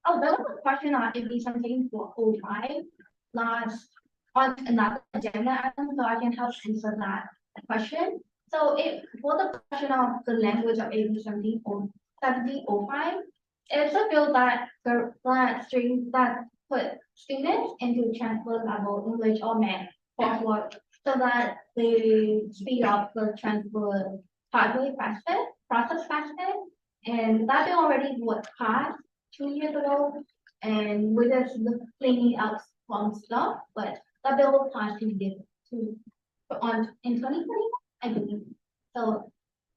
Oh, there was a question on if be something for 05 last on another agenda item, so I can help answer that question. So it for the question of the language of AB 1705, it's a bill that that put students into transfer level English or math coursework so that they speed up the transfer pathway faster, process faster. And that bill already was passed 2 years ago, and we're just cleaning out some stuff, but that bill will pass to on in 2020, I believe. So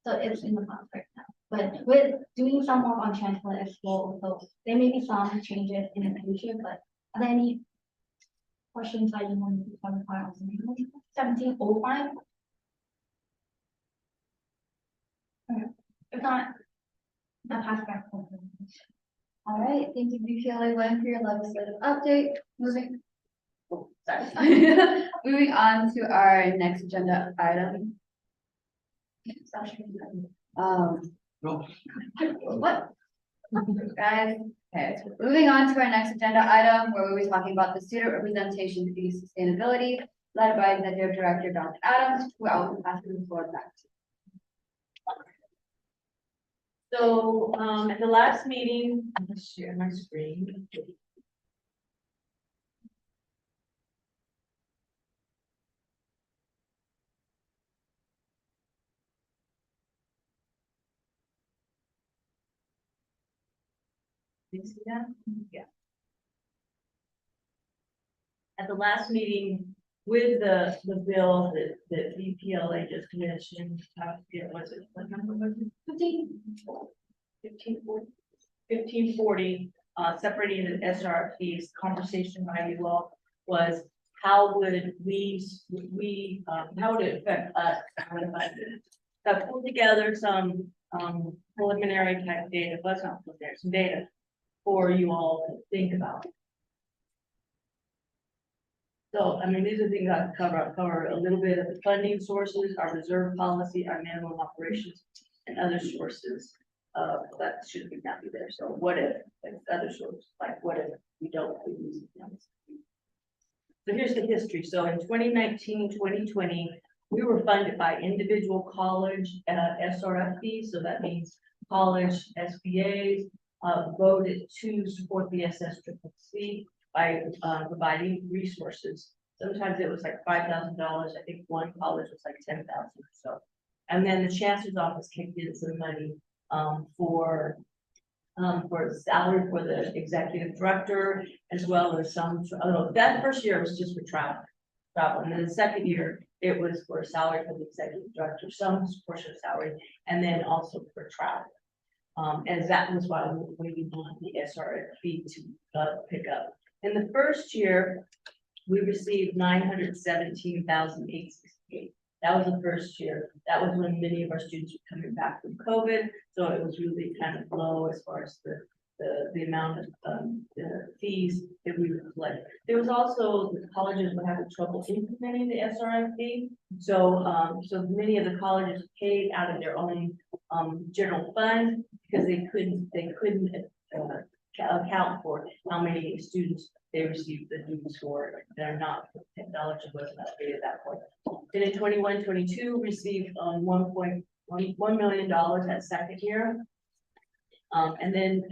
it's in the process right now. But we're doing some more on transfer as well, so there may be some changes in the future, but are there any questions that you want to clarify on 1705? If not, I'll pass back over. All right, thank you, BPLA one for your legislative update. Moving Moving on to our next agenda item. What? Guys, okay, so moving on to our next agenda item where we'll be talking about the student representation fee sustainability led by Executive Director Dr. Adams, who I will be passing the floor back to. So, at the last meeting, I'm gonna share my screen. You see that? Yeah. At the last meeting, with the bill that BPLA just mentioned, was it, what number was it? 1540, separating the SRFPs, conversation by you all was how would how would it affect us? So I pulled together some preliminary type data, but not preliminary, some data for you all to think about. So, I mean, these are things I cover a little bit of the funding sources, our reserve policy, our minimum operations, and other sources. That should not be there. So what if, like other sources, like what if we don't use them? So here's the history. So in 2019, 2020, we were funded by individual college SRFPs. So that means college SBAs voted to support the SSCCC by providing resources. Sometimes it was like $5,000. I think one college was like 10,000 or so. And then the chancellor's office kicked in some money for salary for the executive director, as well as some. That first year was just for travel, and then the second year it was for salary for the executive director, some portion of salary, and then also for travel. As that was why we wanted the SRFP to pick up. In the first year, we received $917,868. That was the first year. That was when many of our students were coming back from COVID, so it was really kind of low as far as the amount of the fees that we would collect. There was also the colleges were having trouble implementing the SRFP, so so many of the colleges paid out of their own general fund because they couldn't account for how many students they received the dues for that are not technology wasn't updated at that point. And in 21-22 received $1.1 million that second year. And then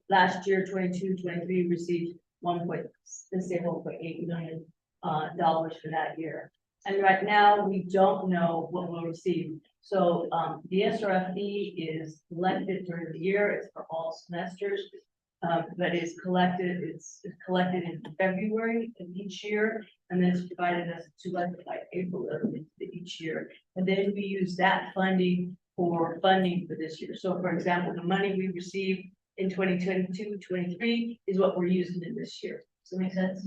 last year 22-23 received $1.8 million for that year. And right now we don't know what we'll receive. So the SRFP is collected during the year. It's for all semesters. But it's collected in February of each year, and then it's provided us to us by April of each year. And then we use that funding for this year. So for example, the money we received in 2022-23 is what we're using in this year. Does that make sense?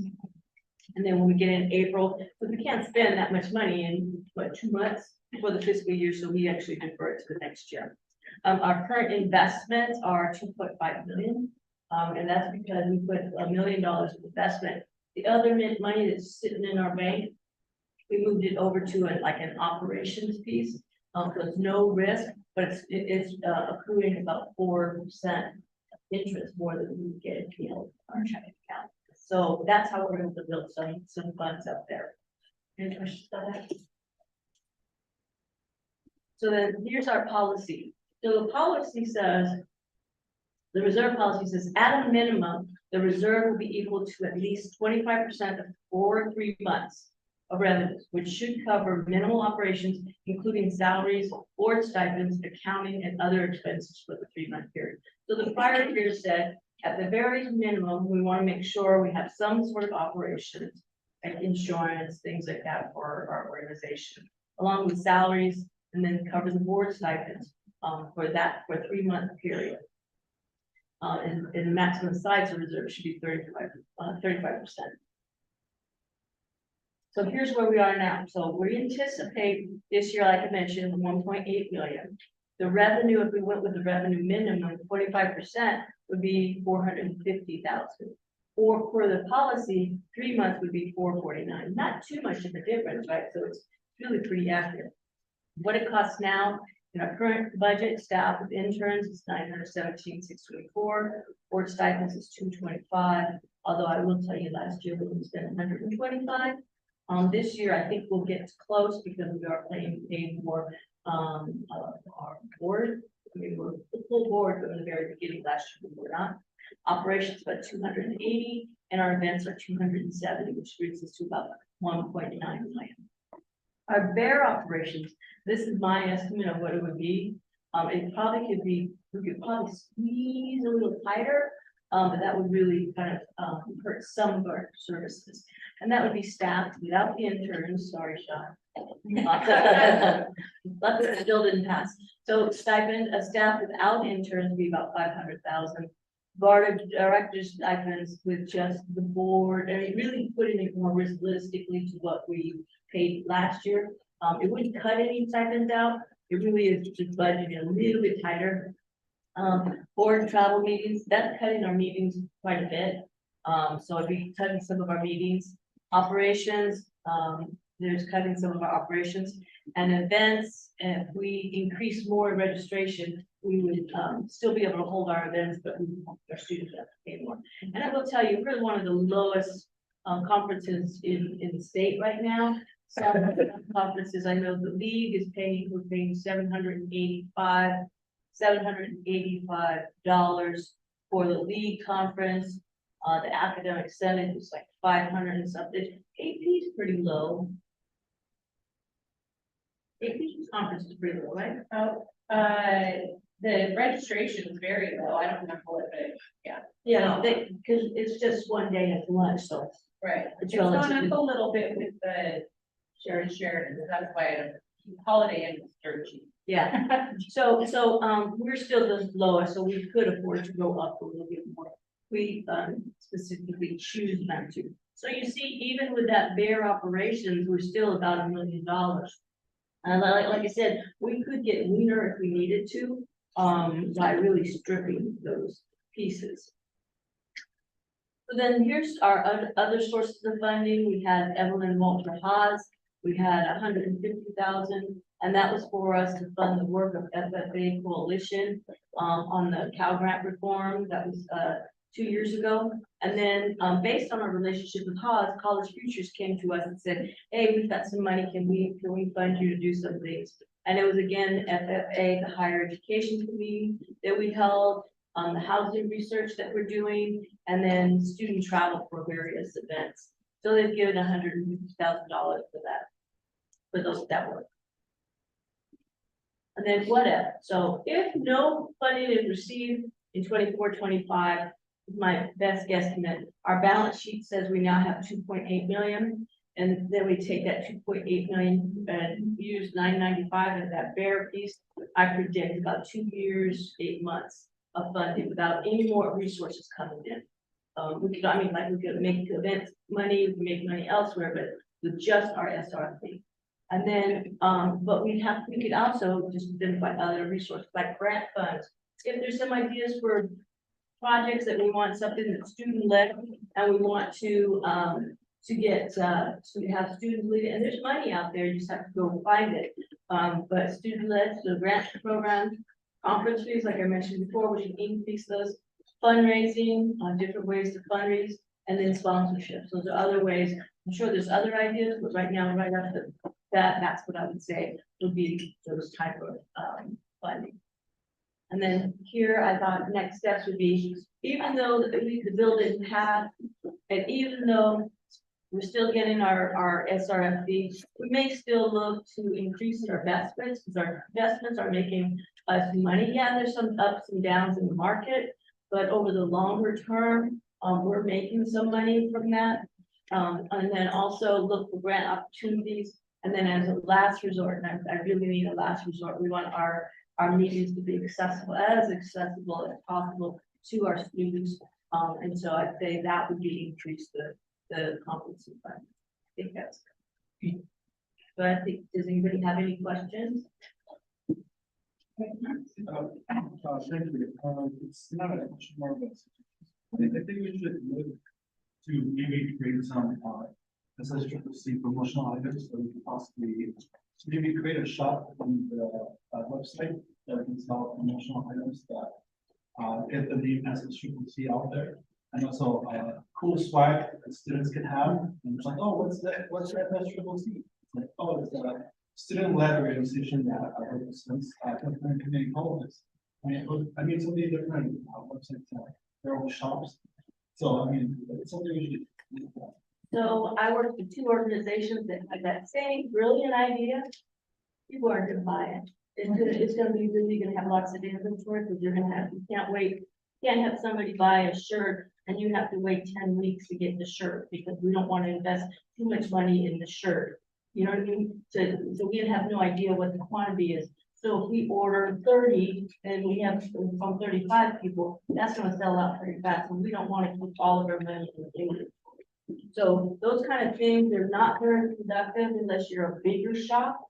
And then when we get in April, but we can't spend that much money in 2 months for the fiscal year, so we actually defer it to the next year. Our current investments are $2.5 million. And that's because we put $1 million of investment. The other money that's sitting in our bank, we moved it over to an operations piece. So it's no risk, but it's accruing about 4% interest more than we get, our checking account. So that's how we're able to build some funds up there. Any questions about that? So then here's our policy. So the policy says, the reserve policy says, at a minimum, the reserve will be equal to at least 25% for 3 months of revenues, which should cover minimal operations, including salaries, board stipends, accounting, and other expenses for the 3-month period. So the prior year said, at the very minimum, we want to make sure we have some sort of operations, like insurance, things like that for our organization, along with salaries, and then cover the board stipends for that, for a 3-month period. And the maximum size of reserve should be 35%. So here's where we are now. So we anticipate this year, like I mentioned, 1.8 million. The revenue, if we went with the revenue minimum, 45% would be 450,000. Or for the policy, 3 months would be 449. Not too much of a difference, right? So it's really pretty accurate. What it costs now in our current budget, staff with interns is 917,624. Board stipends is 225. Although I will tell you, last year we spent 125. This year, I think we'll get close because we are paying more our board. I mean, we're the full board from the very beginning last year, we were not. Operations about 280, and our events are 270, which brings us to about 1.9 million. Our bear operations, this is my estimate of what it would be. It probably could be, we could probably squeeze a little tighter, but that would really kind of hurt some of our services. And that would be staffed without the interns, sorry, Sean. Lots of still didn't pass. So stipend, a staff without interns would be about 500,000. Board of directors stipends with just the board, and really putting it more realistically to what we paid last year. It wouldn't cut any stipends out. It really is just budgeting a little bit tighter. Board travel meetings, that's cutting our meetings quite a bit. So it'd be cutting some of our meetings. Operations, there's cutting some of our operations and events. If we increase more registration, we would still be able to hold our events, but our students have to pay more. And I will tell you, we're one of the lowest conferences in the state right now. Some conferences, I know the league is paying, we're paying $785 for the league conference. The academic senate is like 500 and something. AP is pretty low. AP's conference is pretty low, right? Oh, the registration is very low. I don't remember what, but yeah. Yeah, because it's just one day at lunch, so. Right. It's It's gone relatively- up a little bit with the Sheridan, that's why I Holiday Inn was dirt cheap. Yeah, so we're still the lowest, so we could afford to go up a little bit more. We specifically choose not to. So you see, even with that bare operations, we're still about $1 million. And like I said, we could get leaner if we needed to, by really stripping those pieces. So then here's our other sources of funding. We had Evelyn Walter Haas. We had 150,000, and that was for us to fund the work of FFA Coalition on the Cal Grant reform. That was 2 years ago. And then based on our relationship with Haas, College Futures came to us and said, hey, we've got some money, can we fund you to do some things? And it was again FFA, the Higher Education Committee that we held, the housing research that we're doing, and then student travel for various events. So they've given $150,000 for that, for that work. And then what if? So if no funding is received in 24-25, my best guesstimate, our balance sheet says we now have 2.8 million. And then we take that 2.8 million and use 995 as that bare piece. I predict about 2 years, 8 months of funding without any more resources coming in. We could, we could make events money, we could make money elsewhere, but with just our SRP. And then, but we could also just identify other resources like grant funds. If there's some ideas for projects that we want something that's student led and we want to get so we have students lead it, and there's money out there, you just have to go find it. But student led, so grant program, conference fees, like I mentioned before, we should increase those. fundraising, different ways to fundraise, and then sponsorships. Those are other ways. I'm sure there's other ideas, but right now, right after that, that's what I would say would be those type of funding. And then here, I thought next steps would be, even though the bill didn't pass, and even though we're still getting our SRFB, we may still look to increase our investments, because our investments are making us money. Yeah, there's some ups and downs in the market, but over the longer term, we're making some money from that. And then also look for grant opportunities. And then as a last resort, and I really need a last resort, we want our meetings to be accessible as possible to our students. And so I'd say that would be increase the competency fund. I think that's good. But I think, does anybody have any questions? Thank you. It's not a question, more of a suggestion. I think we should look to maybe create some SSCCC promotional items that we could possibly maybe create a shop on the website that can sell promotional items that get the name SSCCC out there. And also cool swag that students can have. And it's like, oh, what's that? What's that SSCCC? Like, oh, it's a student-led organization that represents different community colleges. I mean, so many different websites have their own shops. So I mean, it's something we should. So I work with two organizations that have that same brilliant idea. People aren't gonna buy it. It's gonna be really gonna have lots of inventory, because you're gonna have, you can't wait. You can't have somebody buy a shirt and you have to wait 10 weeks to get the shirt, because we don't want to invest too much money in the shirt. You know what I mean? So we have no idea what the quantity is. So if we order 30 and we have from 35 people, that's gonna sell out pretty fast, and we don't want to keep all of our money in the inventory. So those kind of things, they're not very productive unless you're a bigger shop.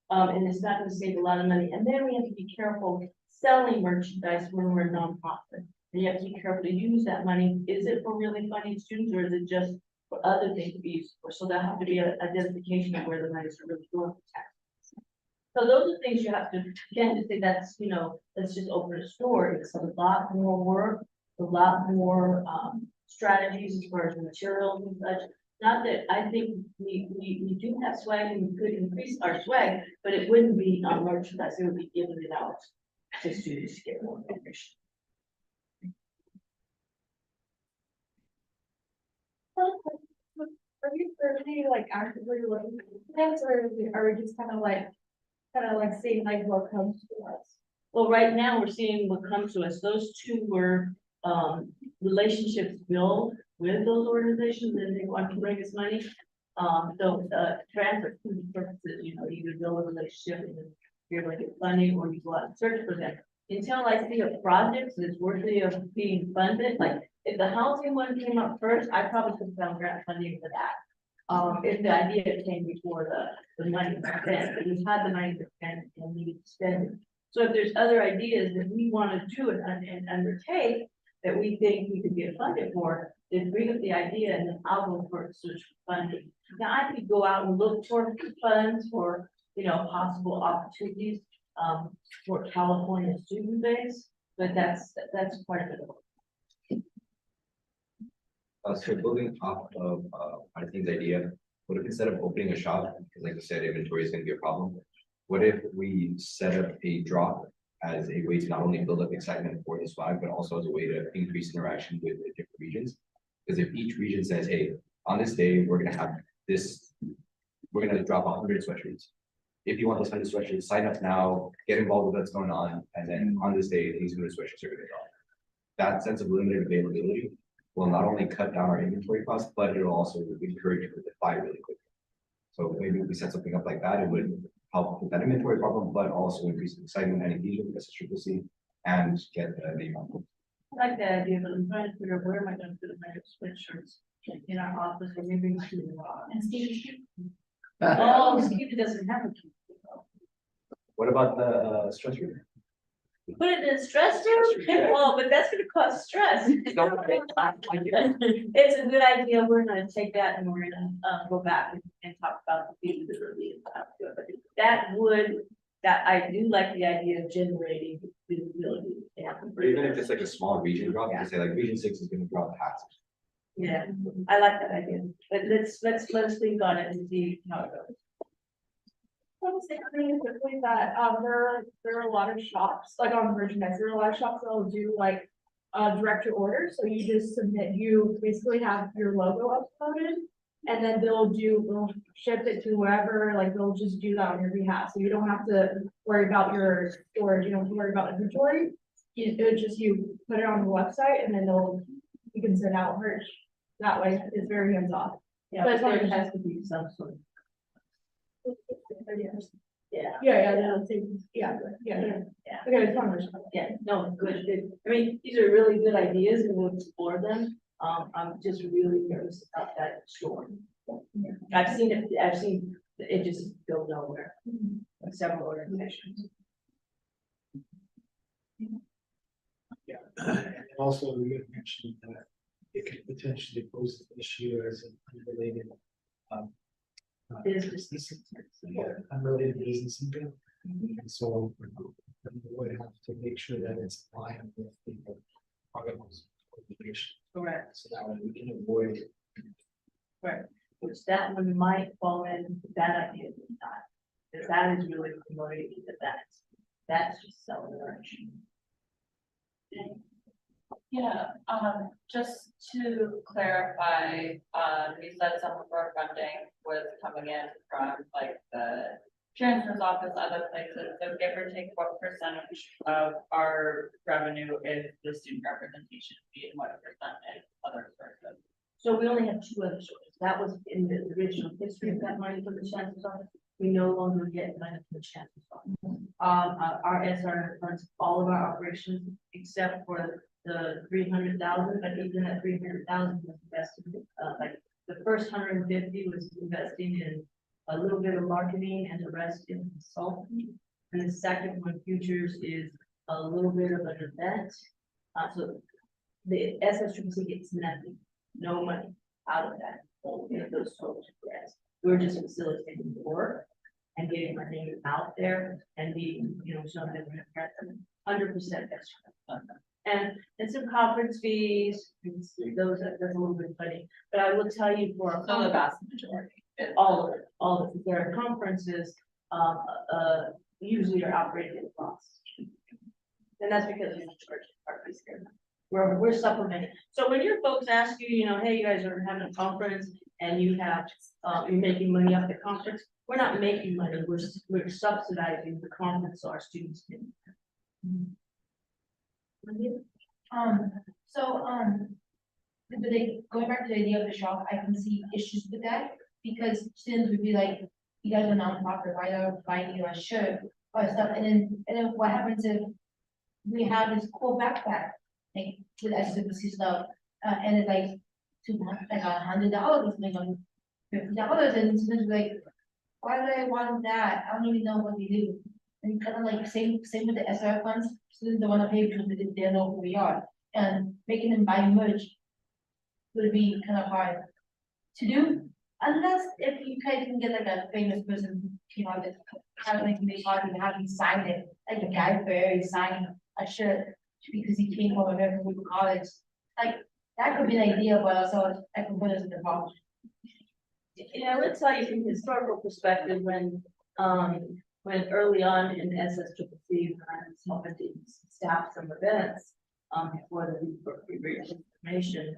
And it's not gonna save a lot of money. And then we have to be careful selling merchandise when we're a nonprofit. And you have to be careful to use that money. Is it for really funding students, or is it just for other things to be used for? So there have to be an identification of where the monies are really going for taxes. So those are things you have to, you can't just say that's, you know, let's just open a store. It's a lot more work, a lot more strategies as far as the materials and such. Not that I think we do have swag and we could increase our swag, but it wouldn't be on merchandise, it would be giving it out to students to get more information. Are you really like actively looking for things, or are we just kind of like seeing like what comes to us? Well, right now, we're seeing what comes to us. Those two were relationships built with those organizations, and they want to bring us money. So transfer two purposes, you know, either build a relationship and you're able to get funding, or you go out and search for them. Until I see a project that's worthy of being funded, like if the housing one came up first, I probably could have found grant funding for that. If the idea came before the money to spend, but we had the money to spend and needed to spend it. So if there's other ideas that we want to do and undertake that we think we could get funded for, then bring up the idea and then I'll go for a search for funding. Now I could go out and look for funds for, you know, possible opportunities for California student base, but that's part of it. So building off of Martin's idea, what if instead of opening a shop, because like you said, inventory is going to be a problem, what if we set up a drop as a way to not only build up excitement for the swag, but also as a way to increase interaction with the different regions? Because if each region says, hey, on this day, we're going to have this, we're going to drop 100 sweatshirts. If you want those 100 sweatshirts, sign up now, get involved with what's going on, and then on this day, these 100 sweatshirts are going to drop. That sense of limited availability will not only cut down our inventory costs, but it will also encourage people to buy really quickly. So maybe if we set something up like that, it would help with that inventory problem, but also increase excitement and engagement with SSCCC and get the name on it. I like that idea, but I'm trying to figure out where am I going to put my sweatshirts in our office, or maybe we should. And Steve, Oh, Steve doesn't have a key. What about the stress relief? Put it in stress room? Well, but that's gonna cause stress. It's a good idea. We're gonna take that and we're gonna go back and talk about the feasibility of how to do it. But that I do like the idea of generating visibility Yeah, Or even if it's like a small region drop, you can say like region 6 is gonna drop half. yeah, I like that idea, but let's think on it and see how it goes. I would say really quickly that, there are a lot of shops, like on merchandise, there are a lot of shops that'll do like. Direct your order, so you just submit, you basically have your logo uploaded. And then they'll ship it to wherever, like they'll just do that on your behalf, so you don't have to worry about your storage, you don't have to worry about inventory. You put it on the website and then you can send out merch, that way it's very hands off. Yeah, But but it's there not- has to be some sort of, yeah. Yeah. Yeah. Okay, it's fine. Yeah, no, good, good. I mean, these are really good ideas and we'll explore them. I'm just really nervous about that store. I've seen it just go nowhere. Like several organizations. Yeah, and also we had mentioned that it could potentially pose an issue as an unrelated. Business. Yeah, unrelated business income. And so we would have to make sure that it's aligned with the programs obligation, Correct. so that way we can avoid. Right, which that one might fall in that idea, not, because that is really promoting to that's just celebration. Yeah, just to clarify, we said some of our funding was coming in from like the chancellor's office, other places, so give or take what percentage of our revenue is the student representation fee and what percent is other sources? So we only have two other sources, that was in the original history of that money from the chancellor's office, we no longer get money from the chancellor's office. Our SR funds all of our operations except for the 300,000, but even that 300,000 was invested, like the first 150 was investing in a little bit of marketing and the rest in consulting. And the second one, futures, is a little bit of an event. So the SSCCC gets nothing, no money out of that, only of those total grants. We're just facilitating the work and getting our name out there and being, something that we're 100% extra. And some conference fees, that's a little bit funny, but I will tell you for. So the vast majority. All of it, there are conferences, usually are operated at loss. And that's because we charge our fees here. We're supplementing. So when your folks ask you, hey, you guys are having a conference and you have, you're making money off the conference, we're not making money, we're subsidizing the conference so our students can. Going back to the idea of the shop, I can see issues with that, because students would be like, you guys are nonprofit, why are you buying you a shirt or stuff, and then what happens if we have this cool backpack, like with SSCCC stuff, and it's like $100 or something, $50, and students be like, why do I want that? I don't even know what they do. And kind of like same with the SR funds, students don't want to pay because they don't know who we are, and making them buy merch would be kind of hard to do, unless if you guys can get like a famous person, that have like make art and have him sign it, like a Guy Fieri signing a shirt because he came from American People College. Like that could be an idea, but also I can put it in the box. Let's tell you from historical perspective, when early on in SSCCC, when I was helping to staff some events, before the information,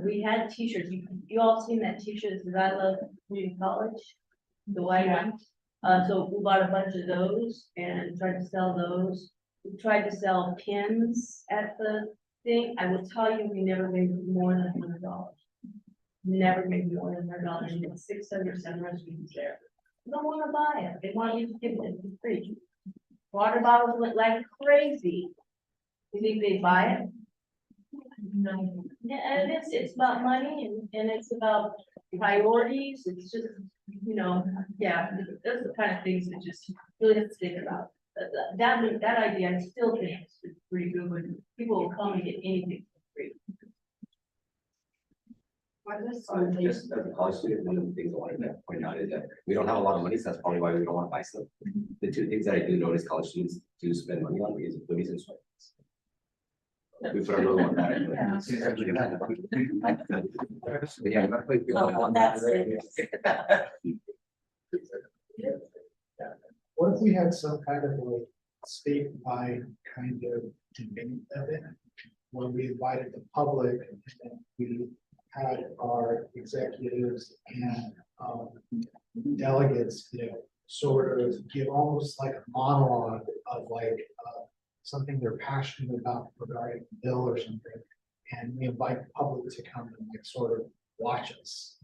we had t-shirts, you all seen that t-shirts that I love community college, the white one. So we bought a bunch of those and tried to sell those. We tried to sell pins at the thing. I will tell you, we never made more than $100. Never made more than $100. You get 600, 700 students there. They don't want to buy it. They want you to give it for free. Water bottles went like crazy. You think they buy it? No. Yeah, and it's about money and it's about priorities. It's just, yeah, those are the kind of things that just really have to think about. That idea, I still think is pretty good when people will come and get anything for free. Just as a college student, one of the things I wanted to point out is that we don't have a lot of money, so that's probably why we don't want to buy stuff. The two things that I do notice college students do spend money on is hoodies and sweatpants. We put a little on that. Yeah. What if we had some kind of like statewide kind of debate event where we invited the public and we had our executives and delegates, sort of give almost like a monologue of like something they're passionate about regarding the bill or something. And we invite the public to come and like sort of watch us,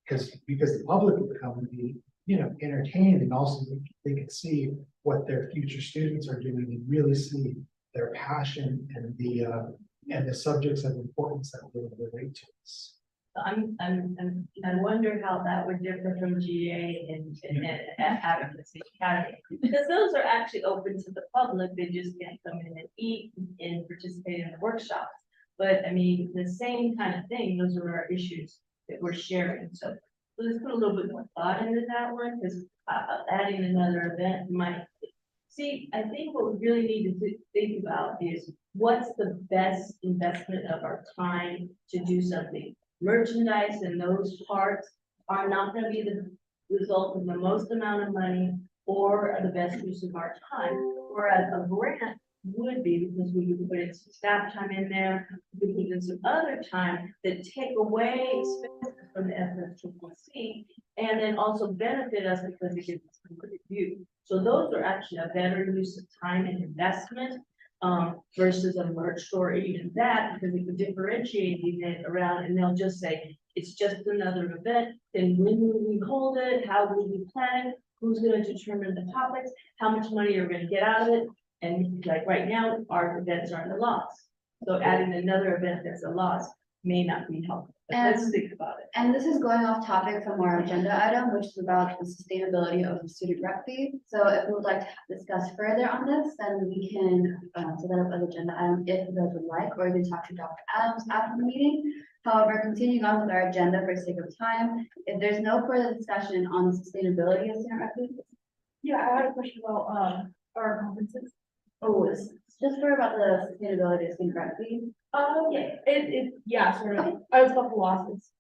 because the public would come and be, entertained, and also they can see what their future students are doing and really see their passion and the subjects of importance that will relate to us. I wonder how that would differ from GA and advocacy academy, because those are actually open to the public, they just can't come in and eat and participate in the workshops. But I mean, the same kind of thing, those are our issues that we're sharing, so let's put a little bit more thought into that one, because adding another event might. See, I think what we really need to think about is what's the best investment of our time to do something. Merchandise and those parts are not going to be the result of the most amount of money or the best use of our time. Whereas a grant would be, because we could put in some staff time in there, we could put in some other time that take away expenses from the SSCCC and then also benefit us because it gives us a good view. So those are actually a better use of time and investment versus a merch store or even that, because we can differentiate it around and they'll just say, it's just another event. And when will we hold it? How will we plan it? Who's going to determine the topics? How much money are we going to get out of it? And like right now, our events are at a loss. So adding another event that's a loss may not be helpful. But let's think about it. And this is going off topic from our agenda item, which is about the sustainability of the student rep fee. So if we would like to discuss further on this, then we can set that up as agenda item if you guys would like, or you can talk to Dr. Adams after the meeting. However, continuing on with our agenda for sake of time, if there's no further discussion on the sustainability of student rep fees. Yeah, I had a question about our conferences. Oh, it's just for about the sustainability of student rep fee. Yeah, sort of. I was about the losses.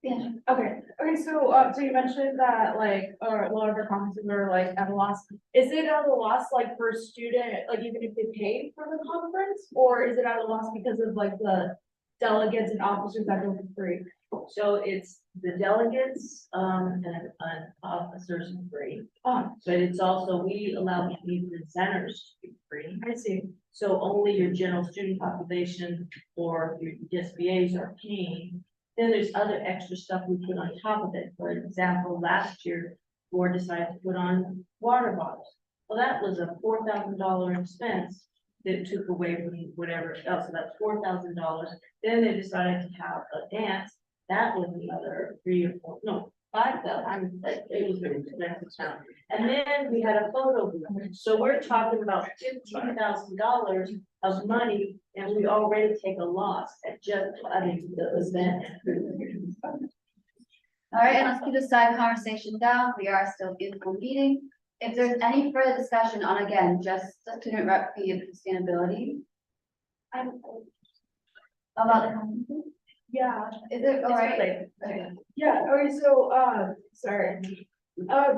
Yeah. Okay, so you mentioned that like, or a lot of our conferences are like at a loss. Is it at a loss like for a student, like even if they pay for the conference, or is it at a loss because of like the delegates and officers that go for free? So it's the delegates and officers are free. But it's also, we allow the presenters to be free. I see. So only your general student population or your SBAs are paying. Then there's other extra stuff we put on top of it. For example, last year, board decided to put on water bottles. Well, that was a $4,000 expense that took away from whatever else. So that's $4,000. Then they decided to have a dance. That was another 3 or 4, no, 5,000. It was an expensive town. And then we had a photo booth. So we're talking about $15,000 of money, and we already take a loss at just having the event. All right, and let's keep the side conversation down. We are still in the meeting. If there's any further discussion on, again, just the student rep fee and sustainability. About the conferences? Yeah. Is it all right? Okay. Yeah, okay, so, sorry.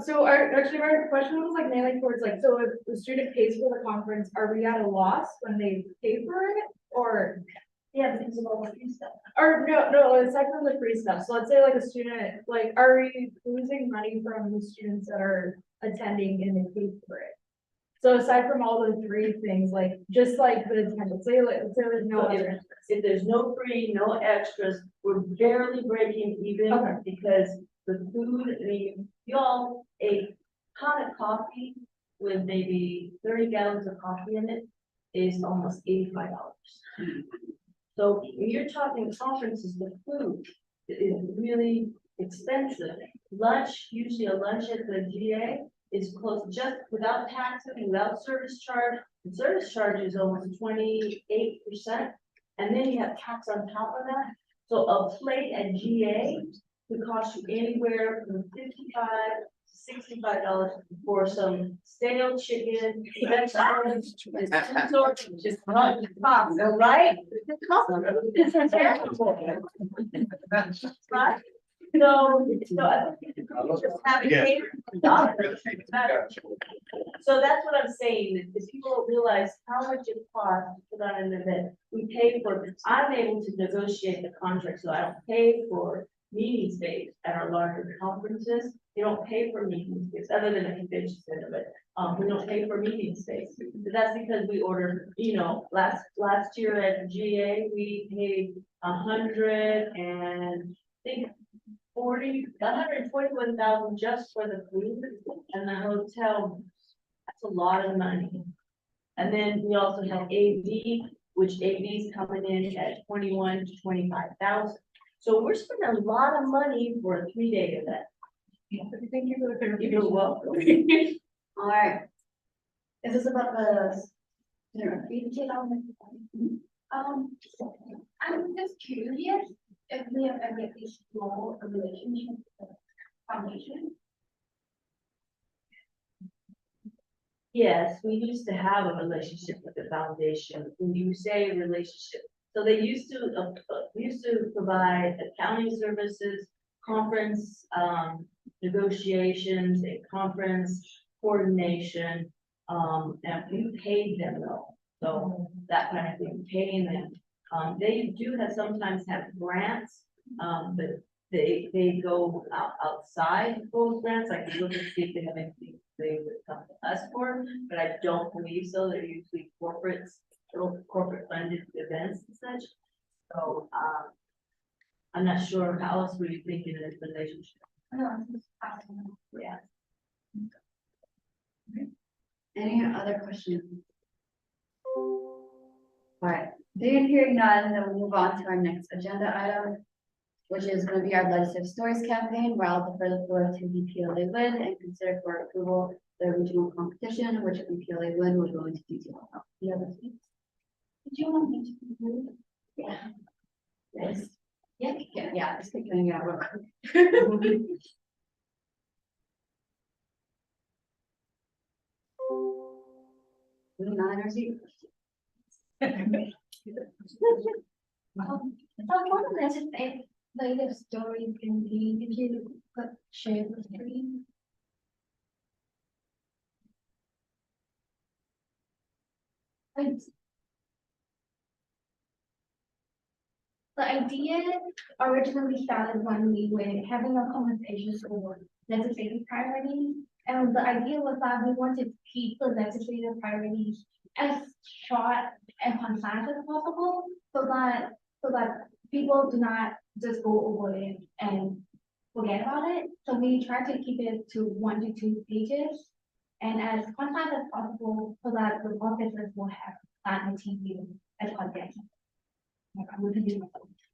So actually, our question was like mainly towards like, so if the student pays for the conference, are we at a loss when they pay for it? Or, Yeah, because of all the free stuff. or no, aside from the free stuff, so let's say like a student, like, are we losing money from the students that are attending and they pay for it? So aside from all those three things, like, just like the attendance, say there's no other. If there's no free, no extras, we're barely breaking even. Okay. Because the food, I mean, y'all, a pot of coffee with maybe 30 gallons of coffee in it is almost $85. So when you're talking conferences, the food is really expensive. Lunch, usually a lunch at the GA is close, just without taxes, without service charge. The service charge is almost 28%. And then you have tax on top of that. So a plate at GA could cost you anywhere from $55 $65 for some stale chicken, vegetables, and two sorts of just run pasta, right? It's terrible. Right? So I think just have it catered. So that's what I'm saying, is people don't realize how much it costs to put on an event. We pay for, I'm able to negotiate the contract, so I don't pay for meeting space at our larger conferences. We don't pay for meeting space, other than a convention center, but, we don't pay for meeting space. But that's because we ordered, last year at GA, we paid 141,000 just for the food and the hotel. That's a lot of money. And then we also have AV, which AV is coming in at 21 to 25,000. So we're spending a lot of money for a 3-day event. Thank you for the clarification. You're welcome. All right. Is this about the? I'm just curious if we have ever explored a relationship with the foundation. Yes, we used to have a relationship with the foundation. When you say relationship, so they used to provide accounting services, conference, negotiations, and conference coordination. And we paid them though, so that kind of thing, paying them. They do sometimes have grants, but they go outside those grants, like look and see if they have anything they would come to us for, but I don't believe so. They're usually corporate funded events and such. So, I'm not sure how else were you thinking of this relationship? No, I'm just asking. Yeah. Any other questions? All right, being hearing none, then we'll move on to our next agenda item, which is going to be our legislative stories campaign, where I'll defer the floor to VPLA Win and consider for approval the regional competition, which VPLA Win will go into detail about. The other things. Did you want me to do? Yeah. Yes. Yeah. Yeah, just keep doing it real quick. Moving on, our seat. So what the legislative story can be, if you could share the screen. Thanks. The idea originally started when we were having a conversation over legislative priorities. And the idea was that we wanted to keep the legislative priorities as short and concise as possible, so that people do not just go over it and forget about it. So we try to keep it to 1 to 2 pages and as concise as possible, so that the officers will have that material as content.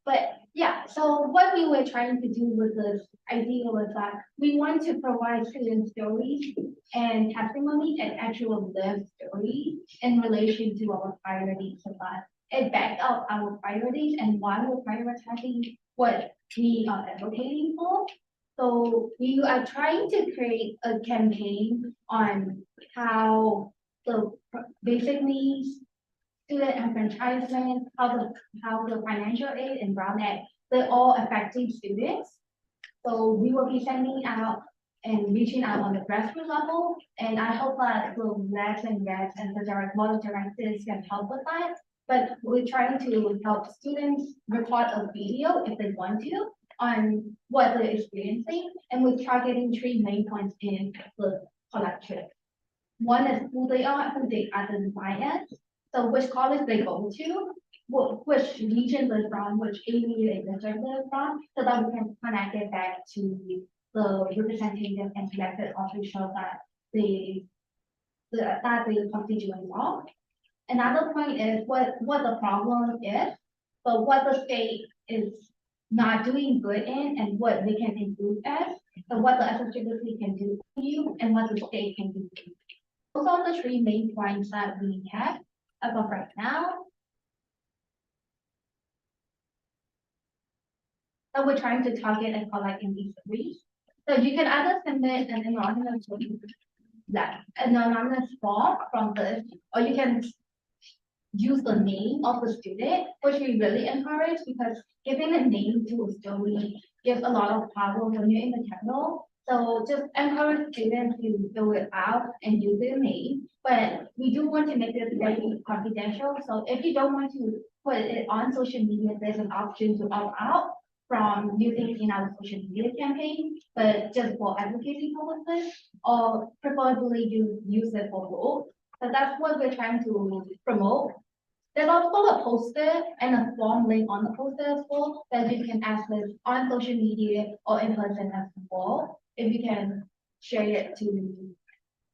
But yeah, so what we were trying to do with this idea was that we want to provide student stories and testimonies and actual lived stories in relation to our priorities, so that it backs up our priorities and why we're prioritizing what we are advocating for. So we are trying to create a campaign on how the basic needs, student enfranchisement, how the financial aid and Brown Act, they're all affecting students. So we will be sending out and reaching out on the grassroots level, and I hope that the labs and reps and the board of directors can help with that. But we're trying to help students record a video if they want to on what they're experiencing, and we're targeting 3 main points in the collection. One is who they identify as. So which college they go to, which region they're from, which area they serve from, so that we can connect it back to the representative and elected officials that the constituents are. Another point is what the problem is, but what the state is not doing good in and what they can improve as, so what the SSCCC can do for you and what the state can do for you. Those are the 3 main points that we have as of right now. So we're trying to target and collect in these 3. So you can either submit an anonymous form from this, or you can use the name of the student, which we really encourage because giving a name to a student gives a lot of power when you're in the capital. So just encourage students to fill it out and use their name, but we do want to make this very confidential. So if you don't want to put it on social media, there's an option to opt out from using in our social media campaign, but just for advocacy purposes, or preferably you use it for both. So that's what we're trying to promote. There's also a poster and a form link on the poster as well that you can access on social media or in person as well. If you can share it to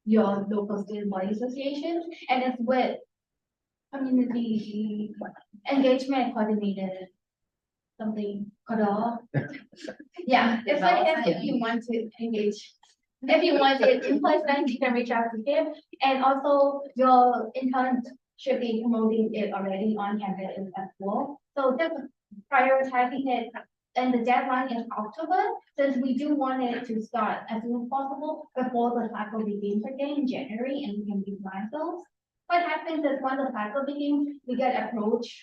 your local student body associations, and it's with community engagement coordinator, something called. Yeah, it's like if you want to engage. If you want it in person, you can reach out to him, and also your intern should be promoting it already on campus as well. So just prioritizing it, and the deadline is October, since we do want it to start as soon as possible before the cycle begins again in January, and we can utilize those. What happens is when the cycle begins, we get approached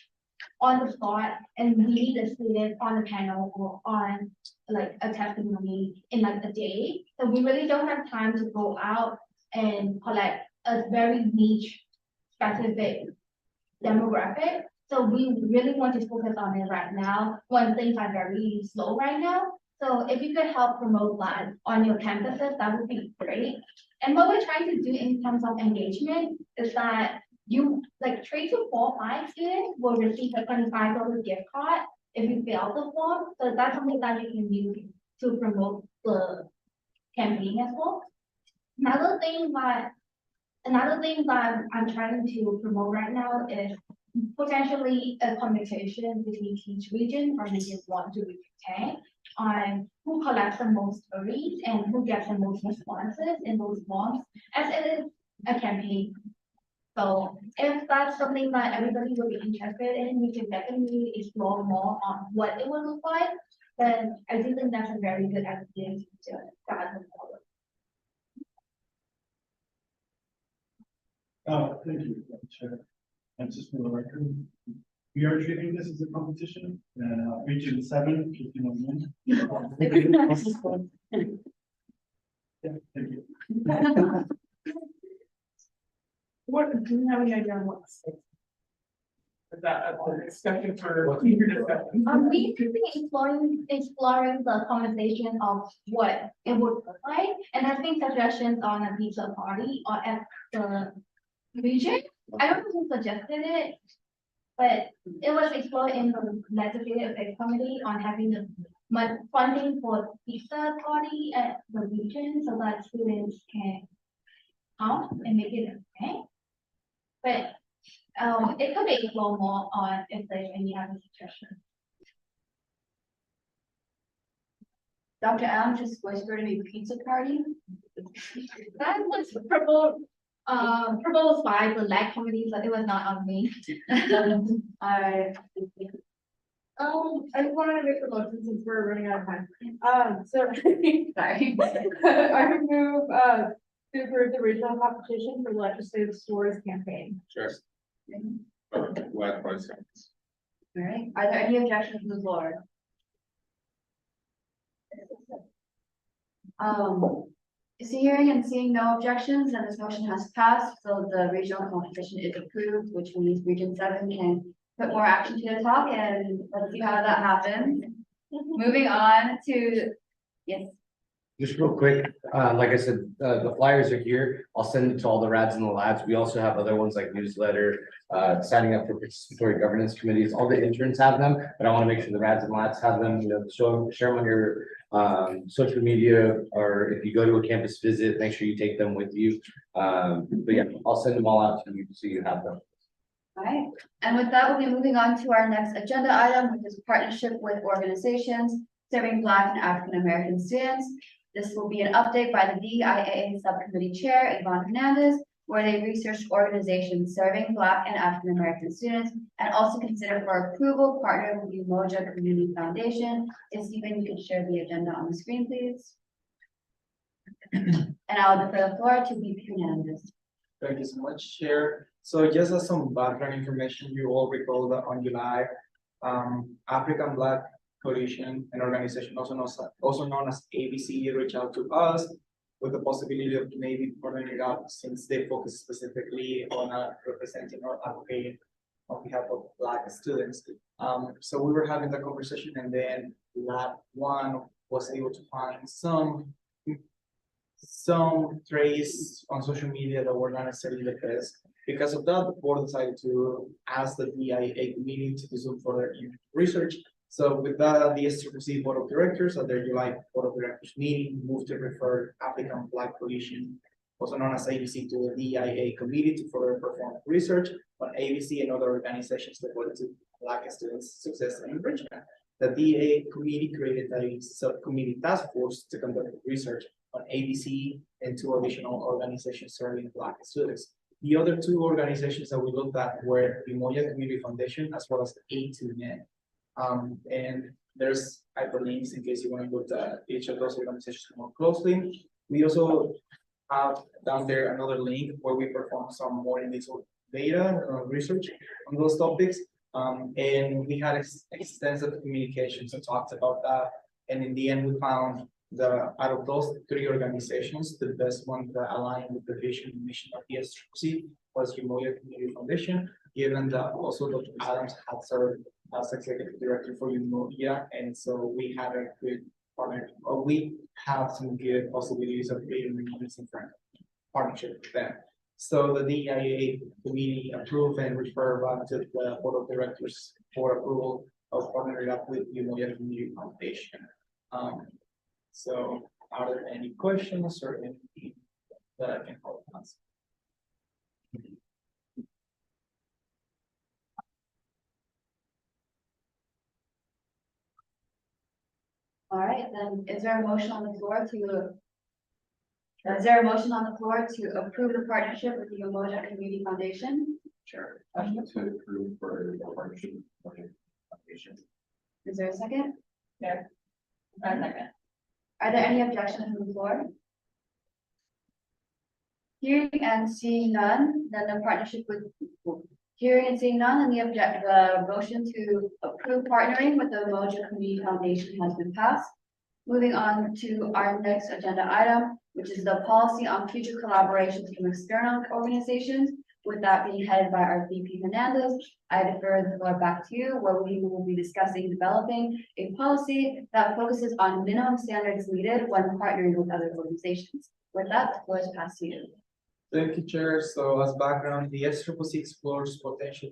on the spot and we need the student on the panel or on like a testimony in like a day. So we really don't have time to go out and collect a very niche specific demographic. So we really want to focus on it right now when things are very slow right now. So if you could help promote that on your campuses, that would be great. And what we're trying to do in terms of engagement is that you like 3 to 4, 5 students will receive a $25 gift card if you fill out the form. So that's something that you can use to promote the campaign as well. Another thing that I'm trying to promote right now is potentially a competition between each region from region 1 to region 10 on who collects the most stories and who gets the most responses in those forms, as it is a campaign. So if that's something that everybody will be interested in, we can definitely explore more on what it will look like. But I do think that's a very good idea to start moving forward. Thank you, Madam Chair. And just for the record, we are treating this as a competition, and region 7, if you know me. Yeah, thank you. What, do you have any idea on what state? Is that a discussion for future discussion? We could be exploring the conversation of what it would look like, and I think suggestions on a pizza party or at the region. I don't know who suggested it, but it was explored in the legislative committee on having the funding for pizza party at the region so that students can come and make it okay. But it could be explored more on if there's any other suggestions. Dr. Allen just whispered to me pizza party. That was proposed by the LAC committee, so it was not on me. I I just wanted to make a motion since we're running out of time. So sorry. I would move to approve the regional competition for legislative stores campaign. Sure. Likewise. All right, are there any objections from the floor? Hearing and seeing no objections, then this motion has passed, so the regional competition is approved, which means region 7 can put more action to the talk, and let's see how that happens. Moving on to, yes. Just real quick, like I said, the flyers are here. I'll send it to all the rads and the lads. We also have other ones like newsletter, signing up for participatory governance committees. All the interns have them, but I want to make sure the rads and lads have them. You know, share them on your social media, or if you go to a campus visit, make sure you take them with you. But yeah, I'll send them all out to you so you have them. All right, and with that, we'll be moving on to our next agenda item, which is partnership with organizations serving Black and African American students. This will be an update by the BIAA Subcommittee Chair, Yvonne Hernandez, where they researched organizations serving Black and African American students and also consider for approval partner with the Umoja Community Foundation. If Stephen, you can share the agenda on the screen, please. And I'll defer the floor to VP Hernandez. Thank you so much, Chair. So just as some background information, you all recall that on July, African Black Coalition, an organization also known as ABC, reached out to us with the possibility of maybe partnering up since they focus specifically on representing or advocating on behalf of Black students. So we were having the conversation, and then Lab One was able to find some trace on social media that were not necessarily the best. Because of that, the board decided to ask the DIA committee to do some further research. So with that, the SSCCC Board of Directors at their July Board of Directors meeting moved to refer African Black Coalition, also known as ABC, to the DIA committee to further perform research on ABC and other organizations devoted to Black students' success and enrichment. The DIA committee created a subcommittee task force to conduct research on ABC and two additional organizations serving Black students. The other two organizations that we looked at were the Umoja Community Foundation as well as the A2Men. And there's hyperlinks in case you want to look at each of those organizations more closely. We also have down there another link where we perform some more in-detail data research on those topics. And we had extensive communications and talked about that. And in the end, we found out of those three organizations, the best one that aligned with the vision and mission of the SSCCC was Umoja Community Foundation, given that also Dr. Adams had served as executive director for Umoja, and so we had a good partner, or we have some good possibilities of creating a recent partnership with them. So the DIA committee approved and referred back to the board of directors for approval of partnering up with Umoja Community Foundation. So are there any questions or anything that I can help answer? All right, then is there a motion on the floor to approve the partnership with the Umoja Community Foundation? Sure. To approve for the partnership with the foundation. Is there a second? Yeah. A second. Are there any objections from the floor? Hearing and seeing none, then the partnership with, hearing and seeing none, and the motion to approve partnering with the Umoja Community Foundation has been passed. Moving on to our next agenda item, which is the policy on future collaborations from external organizations. With that being headed by our VP Hernandez, I defer the floor back to you, where we will be discussing developing a policy that focuses on minimum standards needed when partnering with other organizations. With that, the floor is passed to you. Thank you, Chair. So as background, the SSCCC explores potential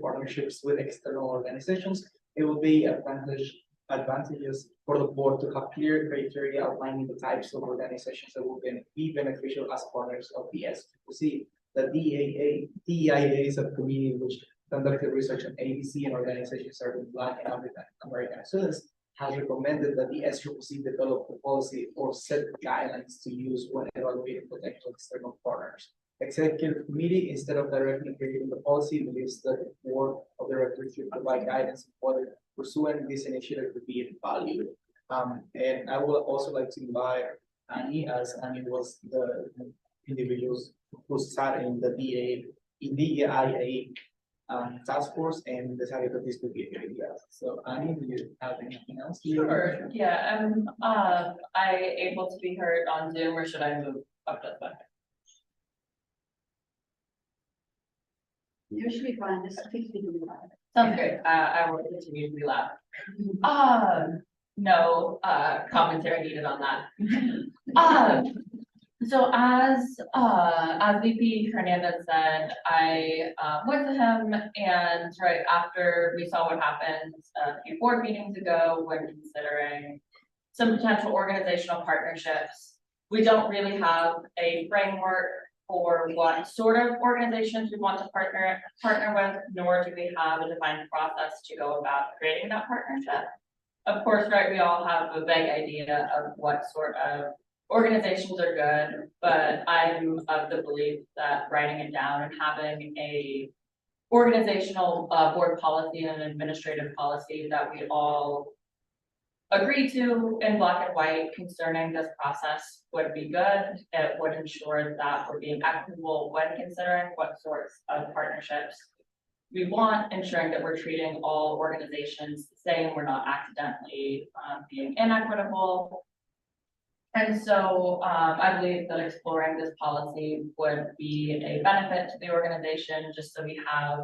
partnerships with external organizations, it will be advantageous for the board to have clear criteria outlining the types of organizations that will be beneficial as partners of the SSCCC. The DIA subcommittee, which conducted research on ABC and organizations serving Black and African American students, has recommended that the SSCCC develop a policy or set guidelines to use when evaluating potential external partners. Executive committee, instead of directly creating the policy, believes that the board of directors should provide guidance on whether pursuing this initiative would be valued. And I would also like to invite Annie, as Annie was the individuals who sat in the DIA task force and decided that this would be a good idea. So Annie, do you have anything else? Sure, yeah, I able to be heard on Zoom, or should I move up this way? You should be fine, just keep speaking about it. Sounds good, I will continue to be loud. No, commentary needed on that. So as VP Hernandez said, I, went to him, and right after we saw what happened a few board meetings ago when considering some potential organizational partnerships, we don't really have a framework for what sort of organizations we want to partner with, nor do we have a defined process to go about creating that partnership. Of course, right, we all have a vague idea of what sort of organizations are good, but I'm of the belief that writing it down and having a organizational board policy and an administrative policy that we all agree to in black and white concerning this process would be good. It would ensure that we're being equitable when considering what sorts of partnerships we want, ensuring that we're treating all organizations the same, we're not accidentally being inequitable. And so I believe that exploring this policy would be a benefit to the organization, just so we have,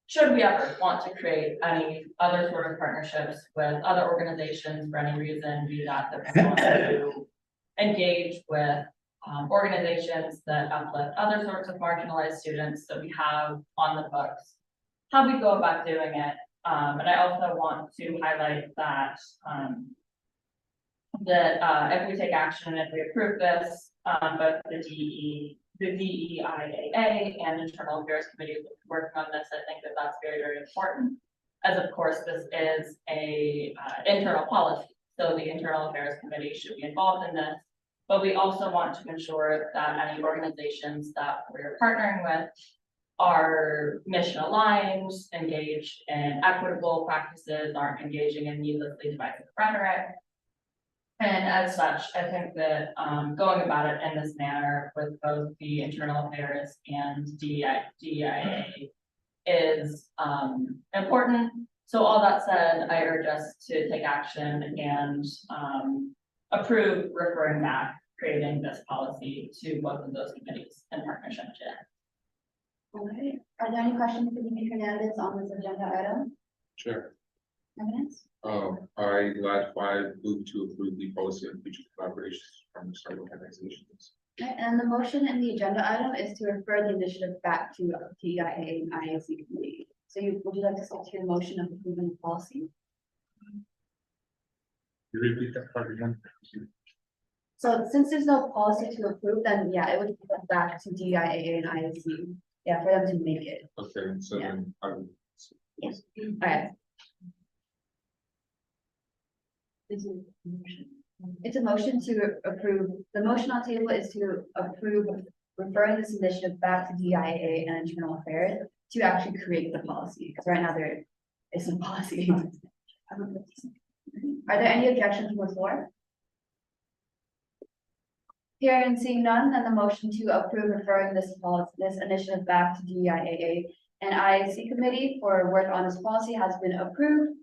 should we ever want to create any other sort of partnerships with other organizations for any reason, be that we want to engage with organizations that uplift other sorts of marginalized students that we have on the books, how we go about doing it. And I also want to highlight that if we take action and if we approve this, both the DEIAA and Internal Affairs Committee will be working on this. I think that that's very, very important. As of course, this is a internal policy, so the Internal Affairs Committee should be involved in this. But we also want to ensure that any organizations that we're partnering with are mission aligned, engaged in equitable practices, aren't engaging in needlessly divisive rhetoric. And as such, I think that going about it in this manner with both the Internal Affairs and DEIA is important. So all that said, I urge us to take action and approve referring back, creating this policy to both of those committees in partnership today. All right, are there any questions for Dean Hernandez on this agenda item? Sure. Evidence? I move to approve the policy on future collaborations from startup organizations. Okay, and the motion in the agenda item is to refer the initiative back to DIA and IAC committee. So would you like to stick to your motion of approving the policy? You repeat that part again? So since there's no policy to approve, then yeah, it would be sent back to DIA and IAC. Yeah, for them to make it. Okay, so Yeah. then I would. Yes. All right. It's a motion to approve. The motion on table is to approve referring this initiative back to DIA and Internal Affairs to actually create the policy, because right now there is no policy. Are there any objections from the floor? Hearing and seeing none, then the motion to approve referring this policy, this initiative back to DIA and IAC committee for work on this policy has been approved.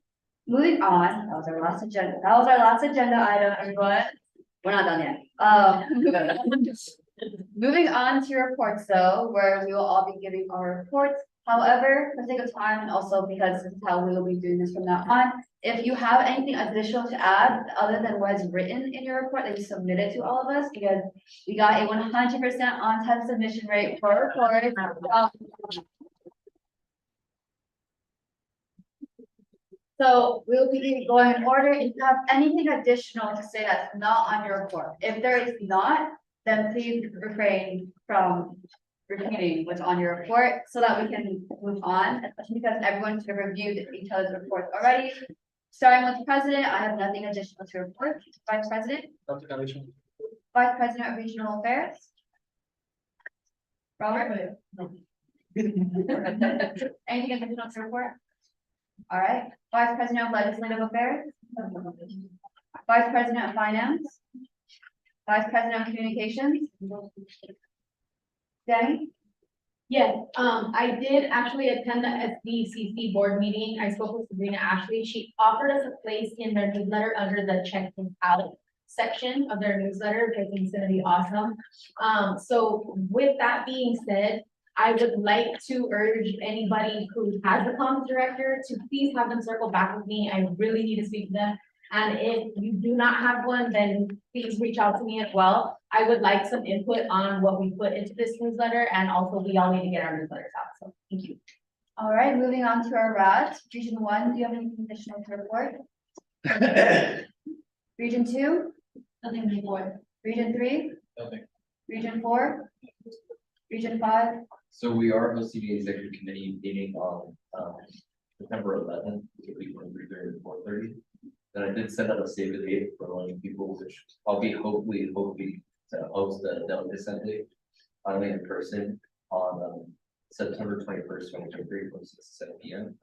Moving on, that was our last agenda. That was our last agenda item, everyone. We're not done yet. Moving on to reports though, where we will all be giving our reports. However, for sake of time, and also because this is how we will be doing this from now on, if you have anything additional to add other than what is written in your report that you submitted to all of us, because we got a 100% on-time submission rate for reports. So we'll be going in order. If you have anything additional to say that's not on your report, if there is not, then please refrain from repeating what's on your report so that we can move on, especially because everyone should have reviewed each other's reports already. Starting with the president, I have nothing additional to report. Vice President? Vice President of Regional Affairs? Robert? Anything additional to report? All right, Vice President of Legislative Affairs? Vice President of Finance? Vice President of Communications? Danny? Yes, I did actually attend the SSCCC board meeting. I spoke with Sabrina Ashley. She offered us a place in their newsletter under the check-in out section of their newsletter, which I think is gonna be awesome. So with that being said, I would like to urge anybody who has a comms director to please have them circle back with me. I really need to speak to them. And if you do not have one, then please reach out to me as well. I would like some input on what we put into this newsletter, and also we all need to get our newsletters out, so thank you. All right, moving on to our RAD. Region 1, do you have anything additional to report? Region 2? Nothing to report. Region 3? Nothing. Region 4? Region 5? So we are hosting the executive committee meeting on September 11th, between 3:30 and 4:30. Then I did send out a save the date for all you people, which I'll be hopefully to host the delegate assembly finally in person on September 21st, 2023, from 6 to 7 p.m.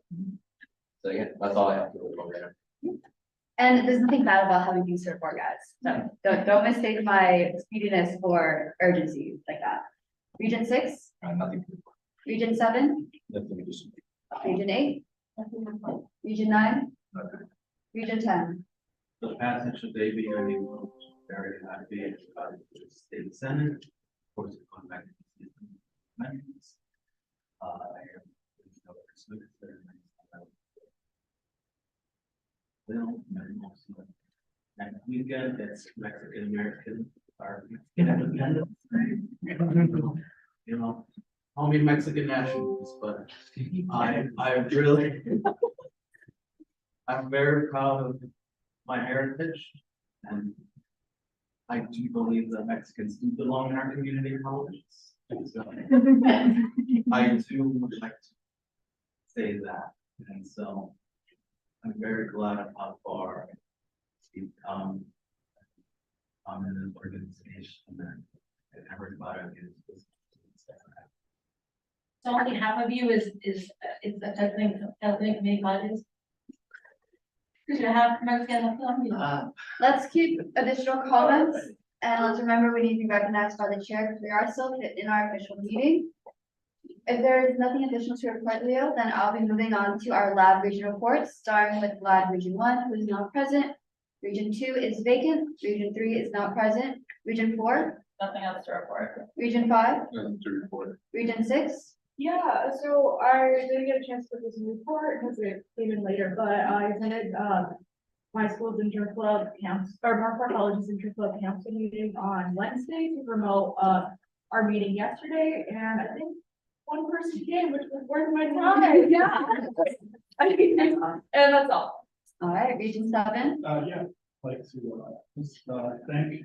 So yeah, that's all I have to report right now. And there's nothing bad about having things to report, guys. So don't mistake my speediness for urgency like that. Region 6, Nothing. Region 7, Nothing additional. Region 8, Region 9, Region 10. The passage of the ABA will very happy about the state senate. Of course, it's going back to the system amendments. Well, and also next weekend, it's Mexican American, or Mexican Independence Day. You know, only Mexican nationals, but I really, I'm very proud of my heritage, and I do believe that Mexicans do belong in our community colleges. So I do like to say that, and so I'm very glad of how far we've come. I'm in an organization and everybody is. So only half of you is attending community colleges? Because you have Mexican. Let's keep additional comments and let's remember we need to be recognized by the chair because we are still in our official meeting. If there is nothing additional to report, Leo, then I'll be moving on to our lab region reports, starting with lab region 1, who is not present. Region 2 is vacant. Region 3 is not present. Region 4, Nothing else to report. Region 5, Nothing to report. Region 6, Yeah, so I didn't get a chance to put this in the report because it came in later, but I attended my school's interclub council, or Marquardt College's interclub council meeting on Wednesday to promote our meeting yesterday, and I think one person came, which was worth my time, yeah. And that's all. all right, Region 7, Yeah, like to, just, thank,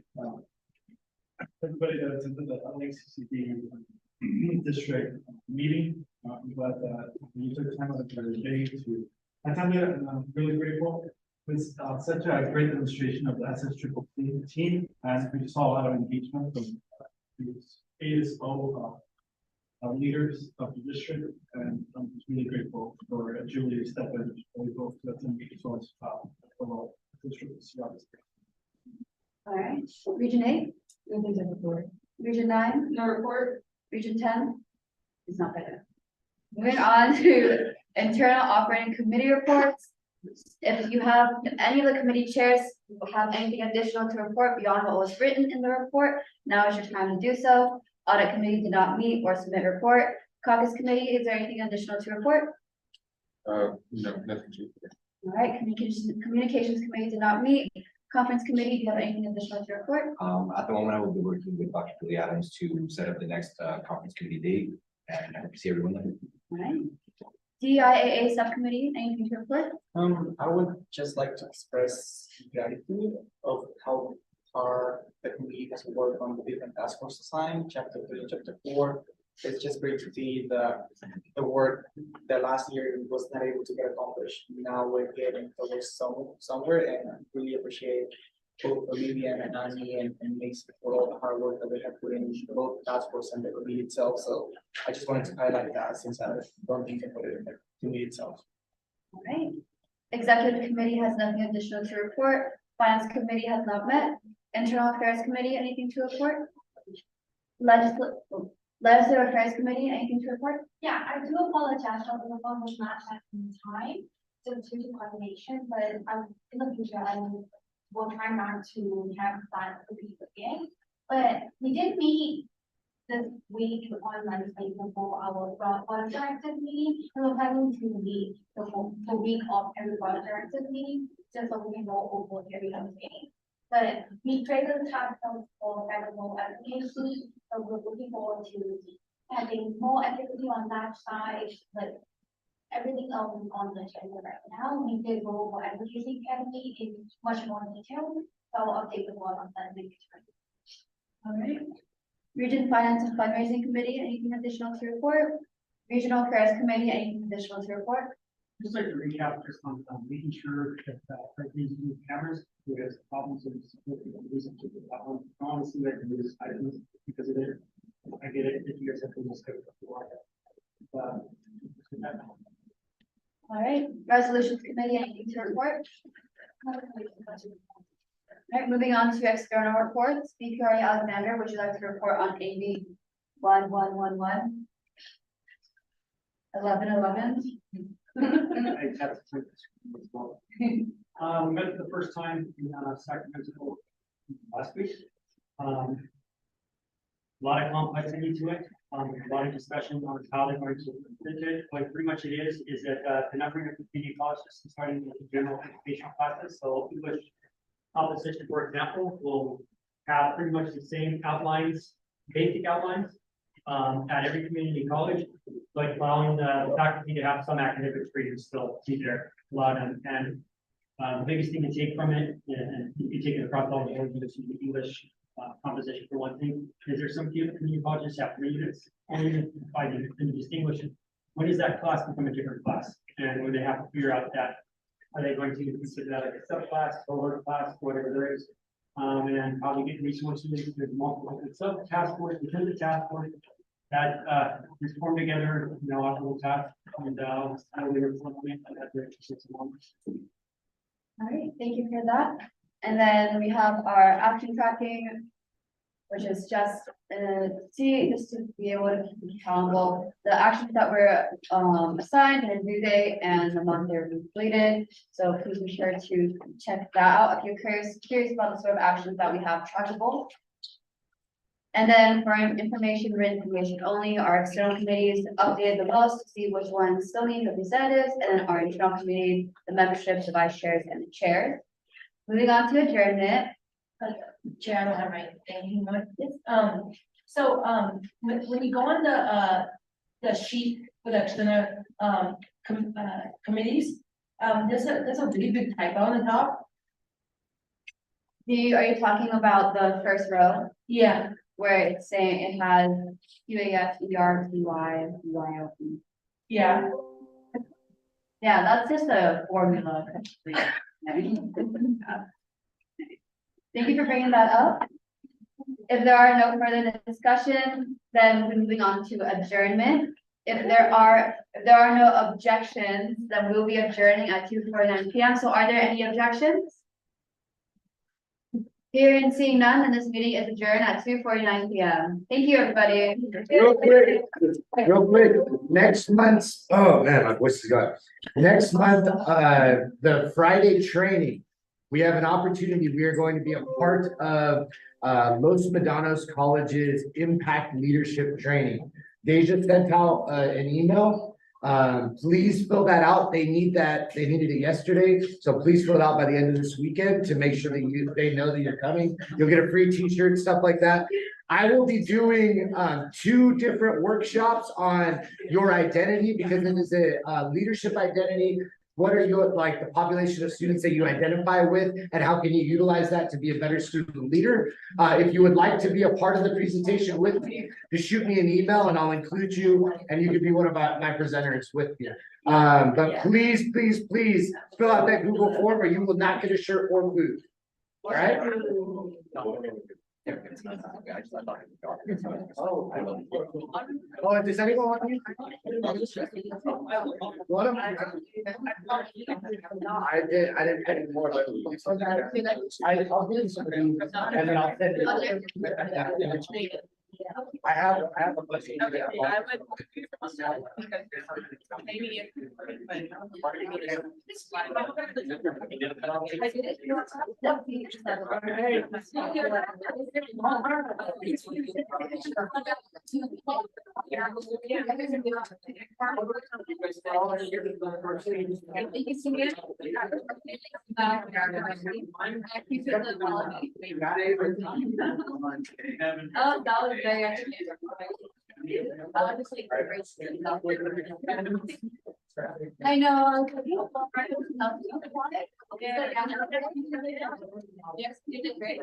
everybody that attended the SSCCC district meeting. I'm glad that you took time out of your day to attend it, and I'm really grateful. It was such a great demonstration of the SSCCC team, and we saw a lot of engagement from these ASO leaders of the district, and I'm just really grateful for Julie stepping both to attend as well as for the district. all right, Region 8, Nothing to report. Region 9, No report. Region 10 is not there. Moving on to internal operating committee reports. If you have any of the committee chairs who have anything additional to report beyond what was written in the report, now is your time to do so. Audit committee did not meet or submit report. Caucus committee, is there anything additional to report? No, nothing to report. All right, communications committee did not meet. Conference committee, do you have anything additional to report? At the moment, I will be working with Dr. Julie Adams to set up the next conference committee date, and I hope to see everyone there. All right. DIAA subcommittee, anything to report? I would just like to express gratitude of how the committee has worked on the different task force assigned, chapter 3, chapter 4. It's just great to see the work that last year was not able to get accomplished. Now we're getting towards somewhere, and I really appreciate both Olivia and Annie and Mason for all the hard work that they have put in both the task force and the committee itself. So I just wanted to highlight that since I don't think I put it in the committee itself. All right. Executive committee has nothing additional to report. Finance committee has not met. Internal affairs committee, anything to report? Legislative affairs committee, anything to report? Yeah, I do apologize for the one was not set in time, due to coordination, but in the future, I will try not to have that repeat again. But we did meet this week on Wednesday before our board directive meeting, and we're planning to meet the week of every board directive meeting, just so we can go over everyone's meeting. But we created a task force for federal applications, so we're looking forward to having more activity on that side, but everything else is on the agenda right now. We did go over application academy in much more detail, so I'll update the board on that next time. All right. Region finance and fundraising committee, anything additional to report? Regional affairs committee, anything additional to report? Just like to recap just on making sure that these new cameras, who has problems with losing to that one, honestly, they can lose items because of it. I get it, if you guys have to just go before. All right, resolutions committee, anything to report? Alright, moving on to external reports, BPRA Alexander, would you like to report on AB 1111? 1111? We met for the first time in Sacramento last week. A lot of complexity to it, a lot of discussion on how they're going to implement it. What pretty much it is that the numbering of the community colleges is starting with the general educational classes. So English composition, for example, will have pretty much the same outlines, basic outlines, at every community college, but allowing the faculty to have some academic freedom still be there, allow them. And the biggest thing to take from it, and you can take it across all the units, the English composition for one thing, is there some community colleges have 3 units, only 5 units, and distinguish when does that class become a different class, and when they have to figure out that, are they going to consider that like a subclass, cohort class, whatever there is, and how to get resources, there's multiple sub task force within the task force that is formed together, you know, after the task, and how we report on it, at the 6 months. All right, thank you for that. And then we have our action tracking, which is just just to be able to keep accountable the actions that were assigned and a due date and the month they're completed. So please be sure to check that out if you're curious about the sort of actions that we have trackable. And then for information, written information only, our external committees updated the most to see which ones still need representatives, and then our internal committees, the membership, the vice chairs, and the chairs. Moving on to adjournment. Chair, I don't have my thing. When you go on the sheet for the external committees, there's a really big typo on the top. Are you talking about the first row? Yeah. Where it's saying it has QAF, ER, PY, PYOP. Yeah. Yeah, that's just a formula. Thank you for bringing that up. If there are no further discussion, then we're moving on to adjournment. If there are no objections, then we'll be adjourning at 2:49 p.m. So are there any objections? Hearing and seeing none, then this meeting is adjourned at 2:49 p.m. Thank you, everybody. Real quick, next month's, oh man, my voice is gone. Next month, the Friday training, we have an opportunity. We are going to be a part of Los Medanos College's Impact Leadership Training. They just sent out an email. Please fill that out. They needed it yesterday. So please fill it out by the end of this weekend to make sure that they know that you're coming. You'll get a free t-shirt, stuff like that. I will be doing 2 different workshops on your identity, because it is a leadership identity. What are your, like, the population of students that you identify with, and how can you utilize that to be a better student leader? If you would like to be a part of the presentation with me, just shoot me an email and I'll include you, and you can be one of my presenters with me. But please, please, please fill out that Google form, or you will not get a shirt or food. All right? Oh, does anyone want you? What am I? I didn't pay more. I'll do something, and then I'll send it. I have a question. Oh, that was very I know. Yes, you did great.